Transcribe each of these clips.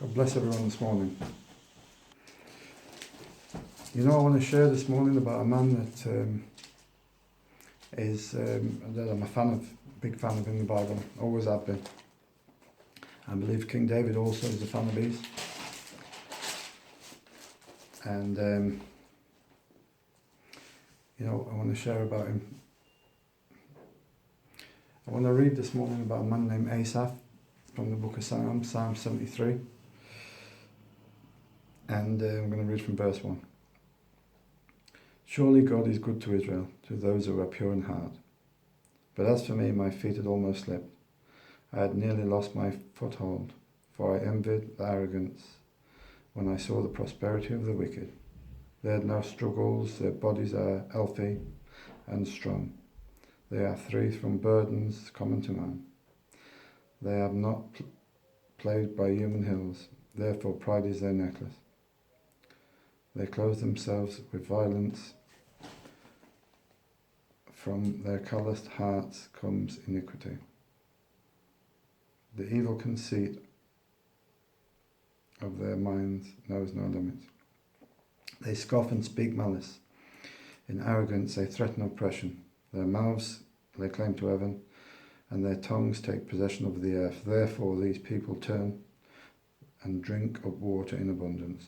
God bless everyone this morning. You know, I want to share this morning about a man that that I'm a big fan of in the Bible, always have been. I believe King David also is a fan of his. And, you know, I want to share about him. I want to read this morning about a man named Asaph from the book of Psalms, Psalm 73. And I'm going to read from verse 1. Surely God is good to Israel, to those who are pure in heart. But as for me, my feet had almost slipped. I had nearly lost my foothold, for I envied the arrogance when I saw the prosperity of the wicked. They had no struggles, their bodies are healthy and strong. They are free from burdens common to man. They have not played by human hills, therefore pride is their necklace. They clothe themselves with violence. From their calloused hearts comes iniquity. The evil conceit of their minds knows no limit. They scoff and speak malice. In arrogance they threaten oppression. Their mouths lay claim to heaven, and their tongues take possession of the earth. Therefore these people turn and drink up water in abundance.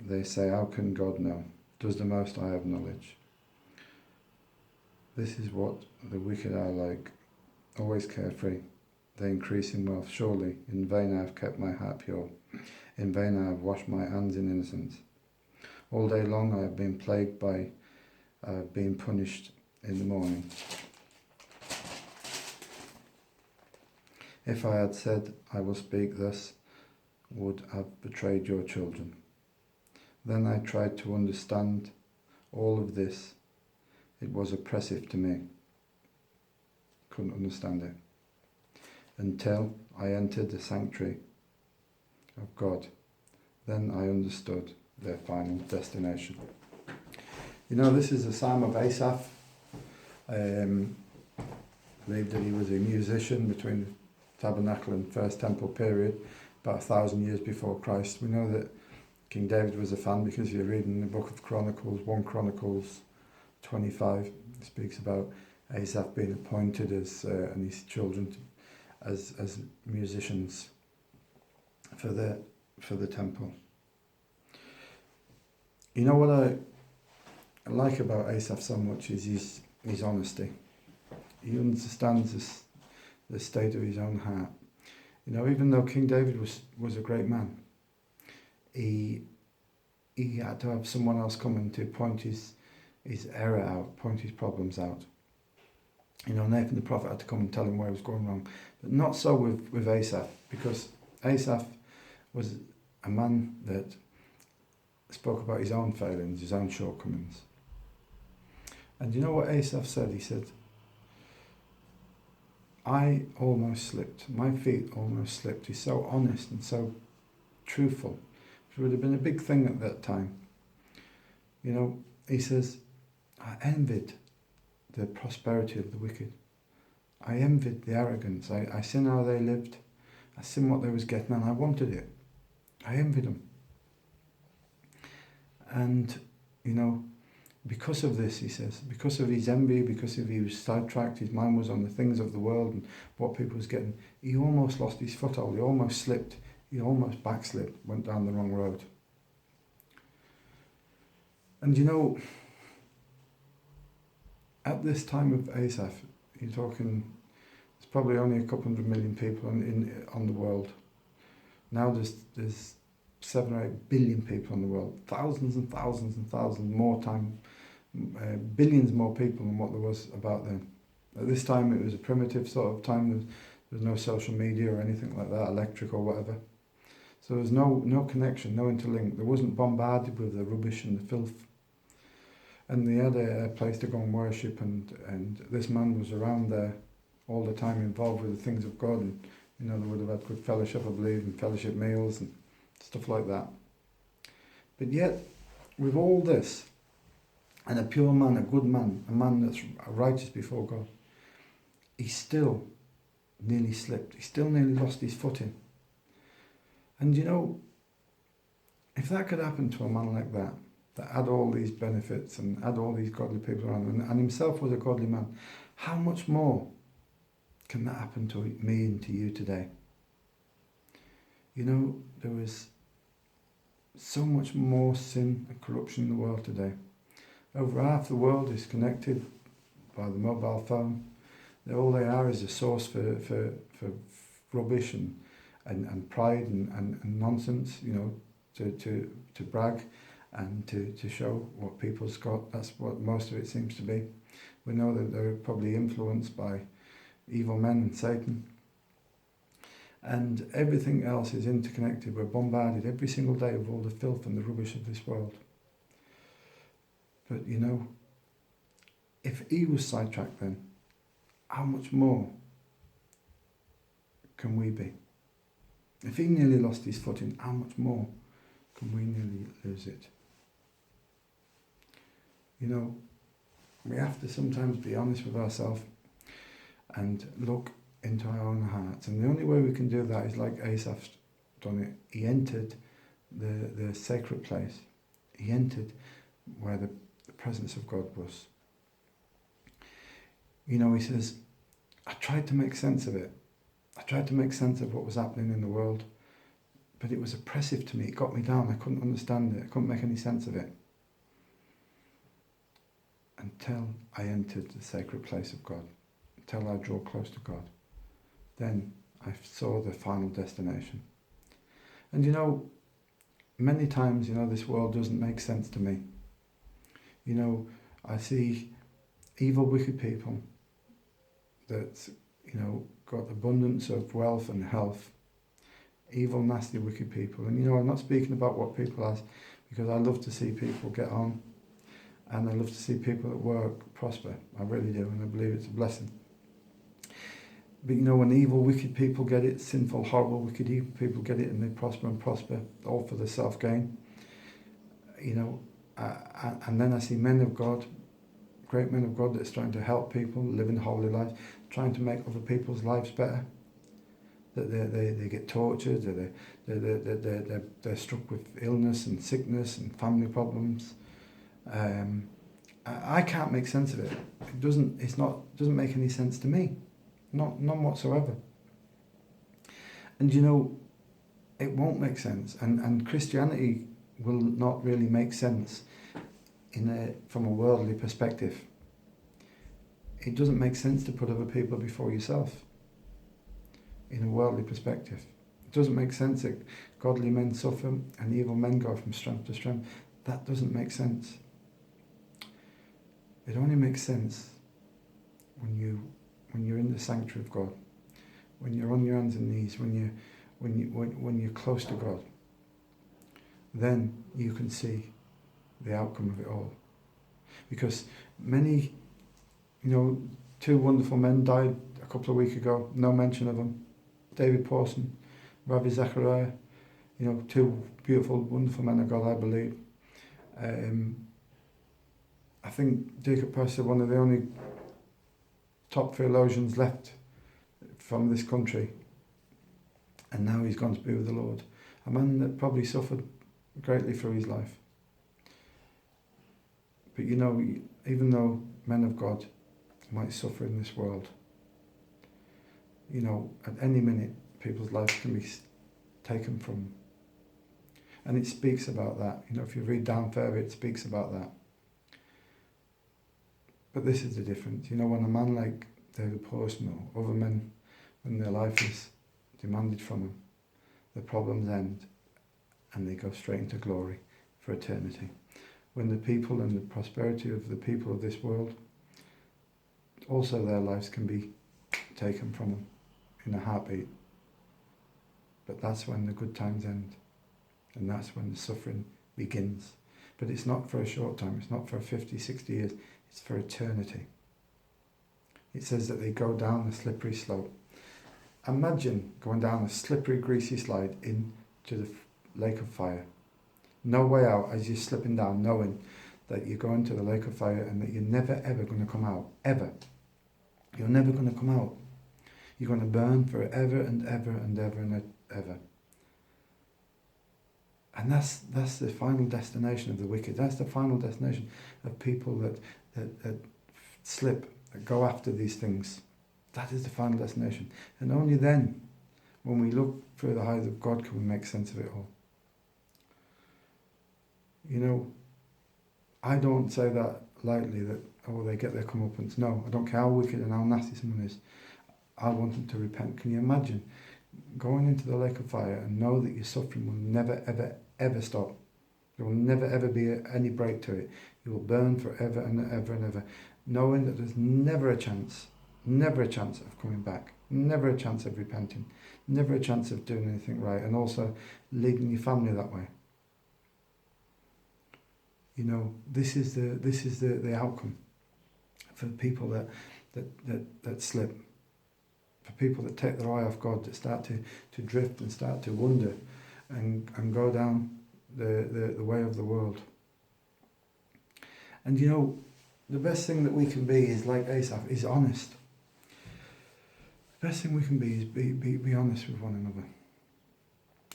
They say, how can God know? Does the Most High have knowledge? This is what the wicked are like, always carefree. They increase in wealth. Surely in vain I have kept my heart pure. In vain I have washed my hands in innocence. All day long I have been plagued by being punished in the morning. If I had said, I will speak thus, would have betrayed your children. Then I tried to understand all of this. It was oppressive to me. Couldn't understand it. Until I entered the sanctuary of God. Then I understood their final destination. You know, this is a psalm of Asaph. I believe that he was a musician between the Tabernacle and First Temple period, about 1,000 years before Christ. We know that King David was a fan because you're reading the book of Chronicles, 1 Chronicles 25. It speaks about Asaph being appointed as and his children as musicians for the temple. You know what I like about Asaph so much is his honesty. He understands the state of his own heart. You know, even though King David was a great man, he had to have someone else come in to point his error out, point his problems out. You know, Nathan the prophet had to come and tell him where he was going wrong. But not so with Asaph, because Asaph was a man that spoke about his own failings, his own shortcomings. And you know what Asaph said? He said, I almost slipped. My feet almost slipped. He's so honest and so truthful. It would have been a big thing at that time. You know, he says, I envied the prosperity of the wicked. I envied the arrogance. I seen how they lived. I seen what they was getting and I wanted it. I envied them. And, you know, because of this, he says, because of his envy, because of he was sidetracked, his mind was on the things of the world and what people was getting, he almost lost his foothold, he almost slipped, he almost backslid, went down the wrong road. And you know, at this time of Asaph, you're talking, there's probably only a couple 100 million people on the world. Now there's 7 or 8 billion people in the world, thousands and thousands and thousands more time, billions more people than what there was about then. At this time it was a primitive sort of time, there was no social media or anything like that, electric or whatever. So there was no connection, no interlink. There wasn't bombarded with the rubbish and the filth. And they had a place to go and worship, and this man was around there all the time, involved with the things of God, and you know, they would have had good fellowship, I believe, and fellowship meals and stuff like that. But yet, with all this, and a pure man, a good man, a man that's righteous before God, he still nearly slipped. He still nearly lost his footing. And you know, if that could happen to a man like that had all these benefits and had all these godly people around him, and himself was a godly man, how much more can that happen to me and to you today? You know, there is so much more sin and corruption in the world today. Over half the world is connected by the mobile phone. All they are is a source for rubbish and pride and nonsense, you know, to brag and to show what people's got. That's what most of it seems to be. We know that they're probably influenced by evil men and Satan. And everything else is interconnected. We're bombarded every single day with all the filth and the rubbish of this world. But you know, if he was sidetracked then, how much more can we be? If he nearly lost his footing, how much more can we nearly lose it? You know, we have to sometimes be honest with ourselves and look into our own hearts. And the only way we can do that is like Asaph's done it. He entered the sacred place. He entered where the presence of God was. You know, he says, I tried to make sense of it. I tried to make sense of what was happening in the world, but it was oppressive to me. It got me down. I couldn't understand it. I couldn't make any sense of it. Until I entered the sacred place of God, until I drew close to God. Then I saw the final destination. And you know, many times, you know, this world doesn't make sense to me. You know, I see evil, wicked people that, you know, got abundance of wealth and health. Evil, nasty, wicked people. And you know, I'm not speaking about what people have, because I love to see people get on, and I love to see people at work prosper. I really do, and I believe it's a blessing. But you know, when evil, wicked people get it, sinful, horrible, wicked, evil people get it, and they prosper and prosper, all for the self-gain, you know, and then I see men of God, great men of God that's trying to help people, living holy lives, trying to make other people's lives better. That they get tortured, they're struck with illness and sickness and family problems. I can't make sense of it. It doesn't make any sense to me, none whatsoever. And you know, it won't make sense, and Christianity will not really make sense from a worldly perspective. It doesn't make sense to put other people before yourself. In a worldly perspective, it doesn't make sense that godly men suffer and evil men go from strength to strength. That doesn't make sense. It only makes sense when you're in the sanctuary of God, when you're on your hands and knees, when you're close to God. Then you can see the outcome of it all. Because many, you know, two wonderful men died a couple of weeks ago. No mention of them. David Pawson, Ravi Zachariah, you know, two beautiful, wonderful men of God, I believe. I think Jacob Purcell, one of the only top theologians left from this country, and now he's gone to be with the Lord. A man that probably suffered greatly through his life. But you know, even though men of God might suffer in this world, you know, at any minute, people's lives can be taken from them. And it speaks about that. You know, if you read down further, it speaks about that. But this is the difference. You know, when a man like David Pawson or other men, when their life is demanded from them, the problems end and they go straight into glory for eternity. When the people and the prosperity of the people of this world, also their lives can be taken from them in a heartbeat. But that's when the good times end, and that's when the suffering begins. But it's not for a short time, it's not for 50, 60 years, it's for eternity. It says that they go down the slippery slope. Imagine going down a slippery, greasy slide into the lake of fire. No way out as you're slipping down, knowing that you're going to the lake of fire and that you're never ever going to come out, ever. You're never going to come out. You're going to burn forever and ever and ever and ever. And that's the final destination of the wicked. That's the final destination of people that slip, that go after these things. That is the final destination. And only then, when we look through the eyes of God, can we make sense of it all. You know, I don't say that lightly, that, oh, they get their comeuppance. No, I don't care how wicked and how nasty someone is. I want them to repent. Can you imagine going into the lake of fire and know that your suffering will never, ever, ever stop? There will never, ever be any break to it. You will burn forever and ever and ever, knowing that there's never a chance of coming back, never a chance of repenting, never a chance of doing anything right, and also leading your family that way. You know, this is the outcome for the people that slip, for people that take their eye off God, that start to drift and start to wander and go down the way of the world. And you know, the best thing that we can be is like Asaph, is honest. The best thing we can be is be honest with one another.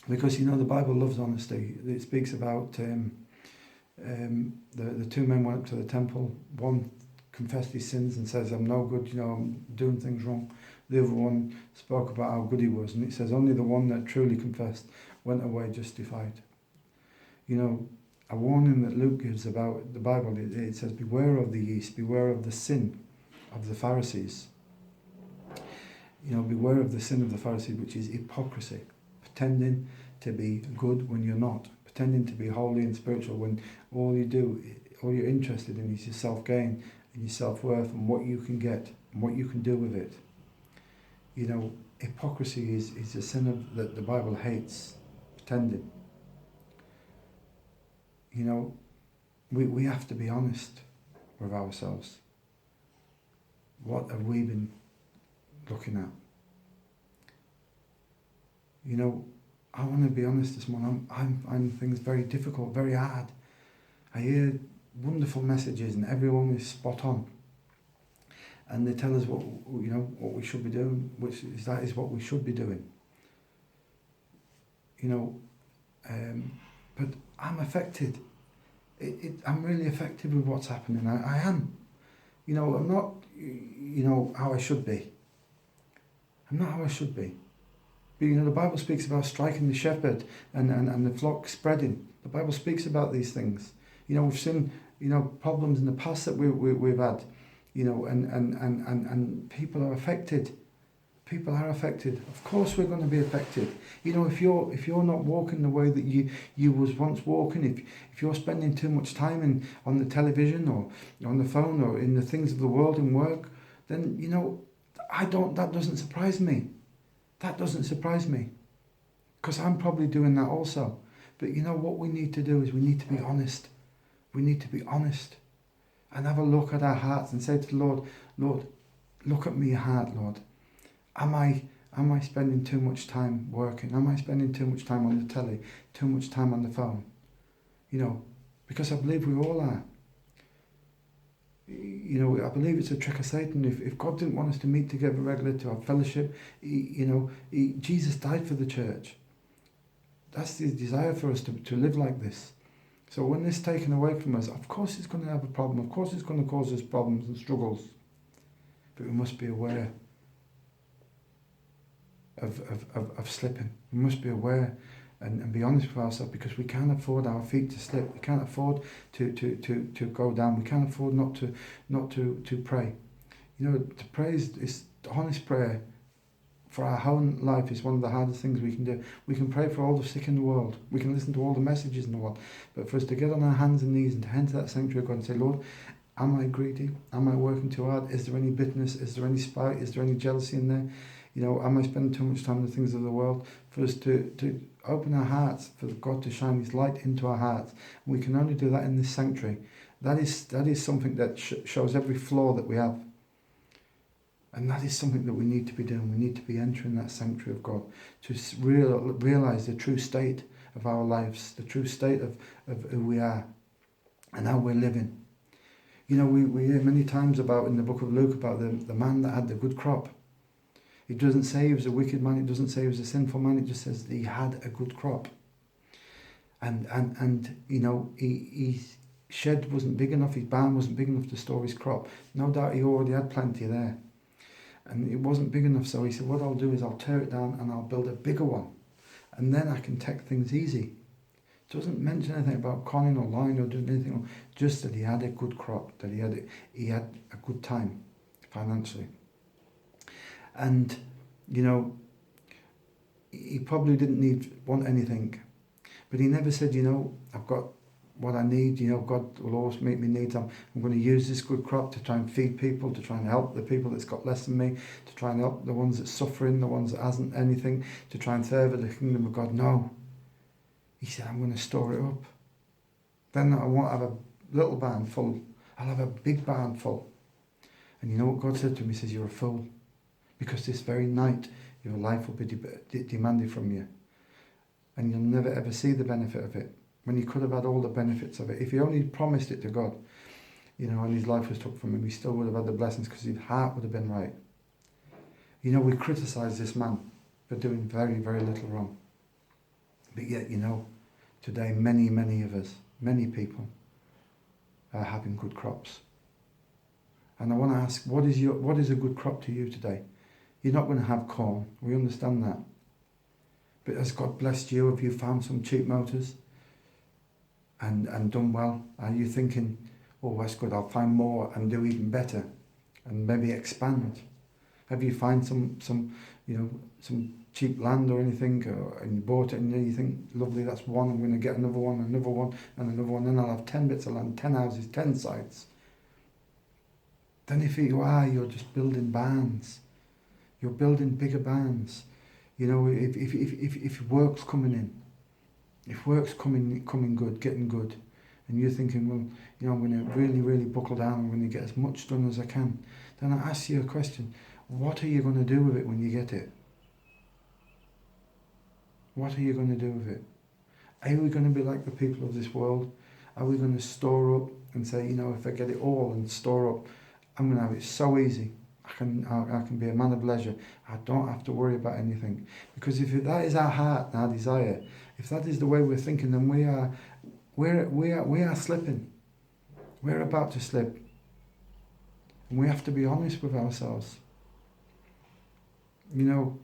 Because, you know, the Bible loves honesty. It speaks about the two men went up to the temple. One confessed his sins and says, I'm no good, you know, I'm doing things wrong. The other one spoke about how good he was. And it says only the one that truly confessed went away justified. You know, a warning that Luke gives about the Bible, it says, beware of the yeast, beware of the sin of the Pharisees. You know, beware of the sin of the Pharisees, which is hypocrisy, pretending to be good when you're not, pretending to be holy and spiritual when all you're interested in is your self-gain and your self-worth and what you can get and what you can do with it. You know, hypocrisy is a sin that the Bible hates, pretending. You know, we have to be honest with ourselves. What have we been looking at? You know, I want to be honest this morning. I'm finding things very difficult, very hard. I hear wonderful messages and everyone is spot on. And they tell us what we should be doing, that is what we should be doing. You know, but I'm affected. I'm really affected with what's happening. I am. You know, I'm not, you know, how I should be. I'm not how I should be. But, you know, the Bible speaks about striking the shepherd and the flock spreading. The Bible speaks about these things. You know, we've seen, you know, problems in the past that we've had, you know, and people are affected. People are affected. Of course we're going to be affected. You know, if you're not walking the way that you was once walking, if you're spending too much time on the television or on the phone or in the things of the world and work, then, you know, that doesn't surprise me. That doesn't surprise me. Because I'm probably doing that also. But you know what we need to do is we need to be honest. We need to be honest and have a look at our hearts and say to the Lord, look at my heart, Lord. Am I spending too much time working? Am I spending too much time on the telly? Too much time on the phone? You know, because I believe we all are. You know, I believe it's a trick of Satan. If God didn't want us to meet together regularly to have fellowship, Jesus died for the church. That's his desire for us to live like this. So when this is taken away from us, of course it's going to have a problem. Of course it's going to cause us problems and struggles. But we must be aware of slipping. We must be aware and be honest with ourselves, because we can't afford our feet to slip. We can't afford to go down. We can't afford not to pray. You know, to pray is honest prayer for our whole life is one of the hardest things we can do. We can pray for all the sick in the world. We can listen to all the messages in the world. But for us to get on our hands and knees and to enter that sanctuary of God and say, Lord, am I greedy? Am I working too hard? Is there any bitterness? Is there any spite? Is there any jealousy in there? You know, am I spending too much time on the things of the world? For us to open our hearts, for God to shine His light into our hearts. And we can only do that in this sanctuary. That is something that shows every flaw that we have. And that is something that we need to be doing. We need to be entering that sanctuary of God to realise the true state of our lives, the true state of who we are and how we're living. You know, we hear many times about, in the book of Luke, about the man that had the good crop. It doesn't say he was a wicked man, it doesn't say he was a sinful man, it just says that he had a good crop. And you know, his shed wasn't big enough, his barn wasn't big enough to store his crop. No doubt he already had plenty there. And it wasn't big enough, so he said, what I'll do is I'll tear it down and I'll build a bigger one. And then I can take things easy. It doesn't mention anything about conning or lying or doing anything, just that he had a good crop, that he had a good time financially. And, you know, he probably didn't want anything. But he never said, you know, I've got what I need, you know, God will always meet me needs. I'm going to use this good crop to try and feed people, to try and help the people that's got less than me, to try and help the ones that's suffering, the ones that hasn't anything, to try and further the kingdom of God. No. He said, I'm going to store it up. Then I won't have a little barn full. I'll have a big barn full. And you know what God said to him? He says, you're a fool. Because this very night, your life will be demanded from you. And you'll never ever see the benefit of it. When he could have had all the benefits of it. If he only promised it to God, you know, and his life was took from him, he still would have had the blessings because his heart would have been right. You know, we criticise this man for doing very, very little wrong. But yet, you know, today many, many of us, many people are having good crops. And I want to ask, what is a good crop to you today? You're not going to have corn. We understand that. But has God blessed you? Have you found some cheap motors and done well? Are you thinking, oh, that's good, I'll find more and do even better and maybe expand? Have you found some you know, some cheap land or anything, and you bought it and you think, lovely, that's one, I'm going to get another one, and another one, then I'll have 10 bits of land, 10 houses, 10 sites. Then if you are, you're just building barns. You're building bigger barns. You know, if work's coming in, if work's coming good, getting good, and you're thinking, well, you know, I'm going to really, really buckle down, I'm going to get as much done as I can, then I ask you a question, what are you going to do with it when you get it? What are you going to do with it? Are we going to be like the people of this world? Are we going to store up and say, you know, if I get it all and store up, I'm going to have it so easy. I can be a man of leisure. I don't have to worry about anything. Because if that is our heart and our desire, if that is the way we're thinking, then we are slipping. We're about to slip. And we have to be honest with ourselves. You know,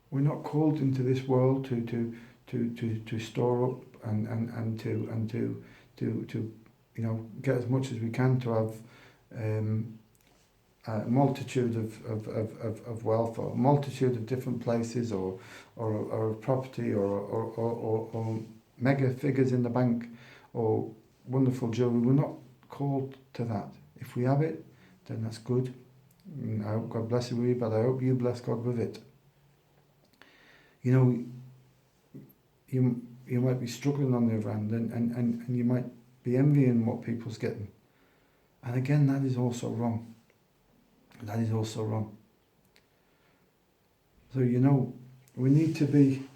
we're not called into this world to store up and to you know, get as much as we can to have a multitude of wealth, or a multitude of different places, or property, or mega figures in the bank, or wonderful jewelry. We're not called to that. If we have it, then that's good. I hope God bless you with it, but I hope you bless God with it. You know, you might be struggling on the other hand, and you might be envying what people's getting. And again, that is also wrong. That is also wrong. So, you know, we need to be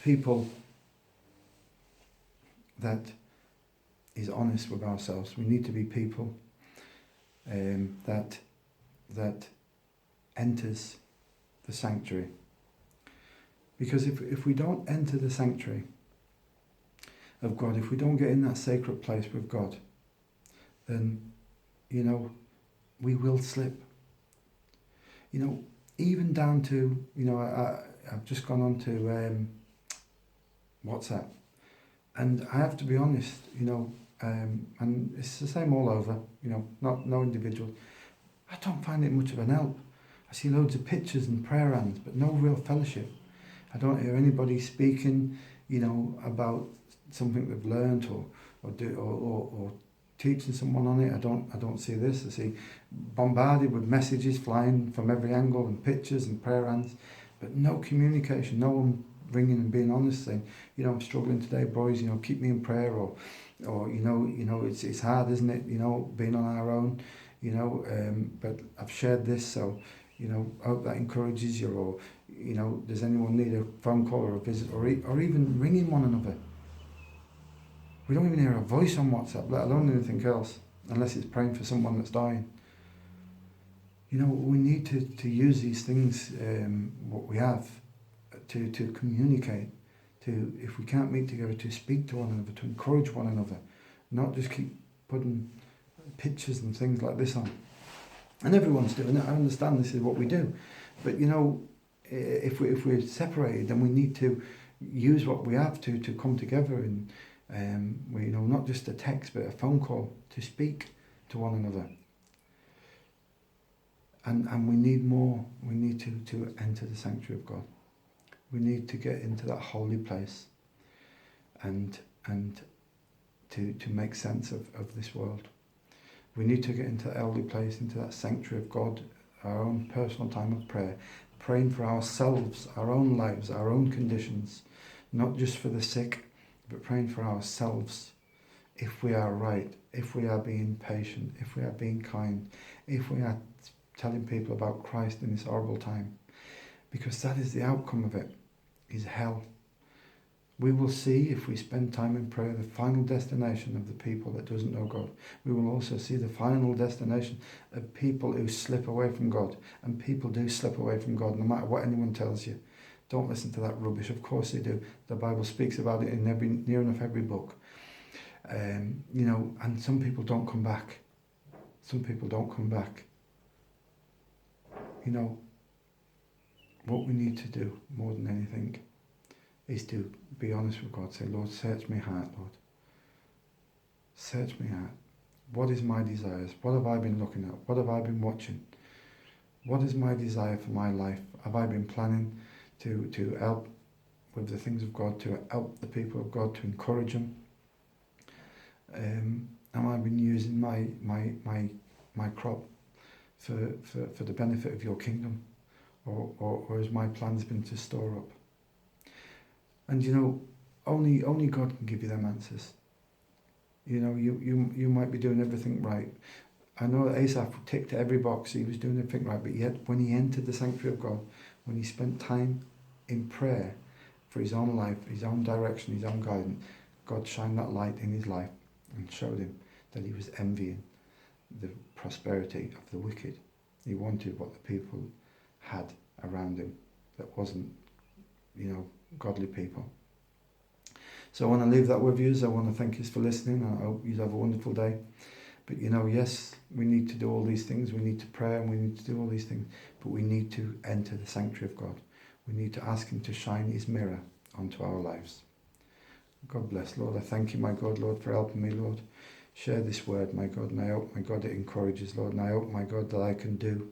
people that is honest with ourselves. We need to be people that enters the sanctuary. Because if we don't enter the sanctuary of God, if we don't get in that sacred place with God, then, you know, we will slip. You know, even down to, you know, I've just gone on to WhatsApp, and I have to be honest, you know, and it's the same all over, you know, no individual. I don't find it much of an help. I see loads of pictures and prayer hands, but no real fellowship. I don't hear anybody speaking, you know, about something they've learnt or teaching someone on it. I don't see this. I see bombarded with messages flying from every angle and pictures and prayer hands, but no communication. No one ringing and being honest, saying, you know, I'm struggling today, boys. You know, keep me in prayer, or you know, it's hard, isn't it? You know, being on our own. You know, but I've shared this, so, you know, I hope that encourages you, or, you know, does anyone need a phone call or a visit, or even ringing one another? We don't even hear a voice on WhatsApp, let alone anything else, unless it's praying for someone that's dying. You know, we need to use these things, what we have, to communicate, if we can't meet together, to speak to one another, to encourage one another, not just keep putting pictures and things like this on. And everyone's doing it. I understand this is what we do. But if we're separated, then we need to use what we have to come together and not just a text but a phone call to speak to one another. And we need more. We need to enter the sanctuary of God. We need to get into that holy place and to make sense of this world. We need to get into the holy place, into that sanctuary of God, our own personal time of prayer, praying for ourselves, our own lives, our own conditions, not just for the sick, but praying for ourselves. If we are right, if we are being patient, if we are being kind, if we are telling people about Christ in this horrible time, because that is the outcome of it, is hell. We will see, if we spend time in prayer, the final destination of the people that doesn't know God. We will also see the final destination of people who slip away from God. And people do slip away from God, no matter what anyone tells you. Don't listen to that rubbish. Of course they do. The Bible speaks about it in near enough every book. And some people don't come back. Some people don't come back. What we need to do more than anything is to be honest with God. Say, Lord, search my heart, Lord. Search my heart. What is my desires? What have I been looking at? What have I been watching? What is my desire for my life? Have I been planning to help with the things of God, to help the people of God, to encourage them? Have I been using my crop for the benefit of your kingdom? Or has my plans been to store up? And only God can give you them answers. You might be doing everything right. I know that Asaph ticked every box, he was doing everything right, but yet when he entered the sanctuary of God, when he spent time in prayer for his own life, his own direction, his own guidance, God shined that light in his life and showed him that he was envying the prosperity of the wicked. He wanted what the people had around him that wasn't, godly people. So I want to leave that with you. I want to thank you for listening. I hope you have a wonderful day. But yes, we need to do all these things. We need to pray and we need to do all these things. But we need to enter the sanctuary of God. We need to ask him to shine his mirror onto our lives. God bless, Lord. I thank you, my God, Lord, for helping me, Lord. Share this word, my God. And I hope, my God, it encourages, Lord. And I hope, my God, that I can do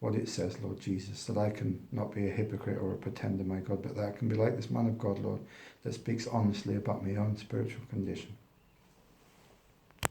what it says, Lord Jesus, that I can not be a hypocrite or a pretender, my God, but that I can be like this man of God, Lord, that speaks honestly about my own spiritual condition.